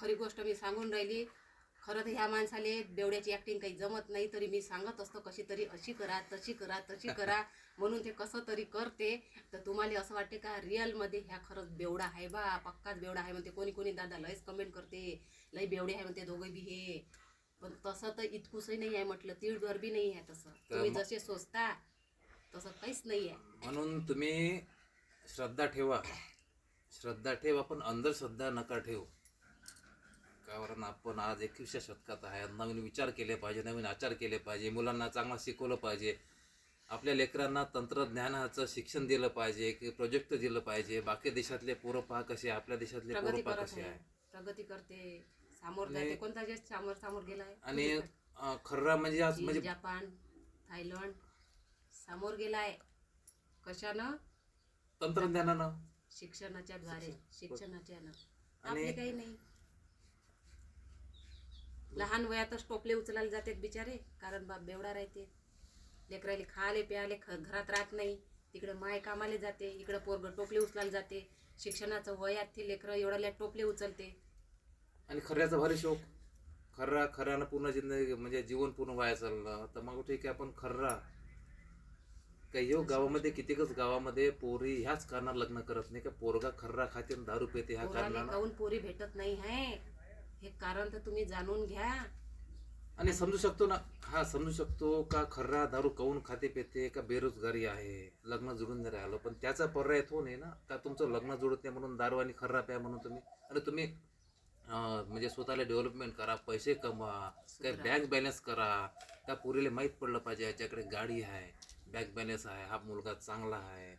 खरी गोष्ट मी सांगून राहिली. खरं तर ह्या माणसाले बेवड्याची ॲक्टिंग काही जमत नाही, तरी मी सांगत असतो कशी तरी अशी करा तशी करा तशी करा म्हणून ते कसं तरी करते. तर तुम्हाला असं वाटते का रिअलमध्ये ह्या खरंच बेवडा आहे बा, पक्काच बेवडा आहे म्हणते. कोणी कोणी दादा लयच कमेंट करते, लय बेवडे आहे म्हणते दोघे बी हे. पण तसं तर इतकुसही नाही आहे म्हटलं, तीळभर बी नाही आहे तसं. तुम्ही जसे सोचता तसं काहीच नाही आहे. म्हणून तुम्ही श्रद्धा ठेवा, श्रद्धा ठेवा, पण अंधश्रद्धा नका ठेवू. कारण आपण आज 21व्या शतकात आहे. नवीन विचार केले पाहिजे, नवीन आचार केले पाहिजे, मुलांना चांगलं शिकवलं पाहिजे, आपल्या लेकरांना तंत्रज्ञानाचं शिक्षण दिलं पाहिजे, की प्रोजेक्ट दिलं पाहिजे. बाकी देशातले पोरं पहा कसे, आपल्या देशातले पोरं पहा कसे आहे. प्रगती करते, सामोर जाते. कोणता देश सामोर सामोर गेलाय? आणि खर्रा म्हणजे आज म्हणजे जपान, थायलंड सामोर गेलाय. कशानं? तंत्रज्ञानानं, शिक्षणाच्या द्वारे, शिक्षणाच्यानं. आणि आपले काही नाही. लहान वयातच टोपले उचलायला जातात बिचारे, कारण बाप बेवडा राहते. लेकराले खाले प्याले घरात राहत नाही, तिकडे माय कामाले जाते, इकडे पोरग टोपले उचलायला जाते. शिक्षणाचं वयात ते लेकरं एवढ्या टोपले उचलते. आणि खऱ्याचा भारी शौक. खऱ्यानं पूर्ण जिंदगी म्हणजे जीवन पूर्ण वाया चाललं. तर मग ठीक आहे, आपण खर्रा काही हो गावामध्ये कितीकच गावामध्ये पोरी ह्याच कारणाला लग्न करत नाही का, पोरगा खर्रा खाते आणि दारू पिते ह्या कारणानं. काऊन पोरी भेटत नाही आहे हे कारण तर तुम्ही जाणून घ्या. आणि समजू शकतो ना, हा समजू शकतो का खर्रा दारू काऊन खाते पिते, का बेरोजगारी आहे, लग्न जुळून नाही राहिलं. पण त्याचा पर्याय तो नाही ना, का तुमचं लग्न जुळत नाही म्हणून दारू आणि खर्रा प्या म्हणून तुम्ही. आणि तुम्ही म्हणजे स्वतःला डेव्हलपमेंट करा, पैसे कमवा, काही बँक बॅलन्स करा. त्या पोरीला माहीत पडलं पाहिजे याच्याकडे गाडी आहे, बँक बॅलन्स आहे, हा मुलगा चांगला आहे,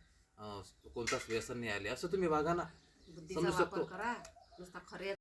कोणताच व्यसन नाही आले, असं तुम्ही वागा ना. बुद्धीचा वापर करा. नुसता खरे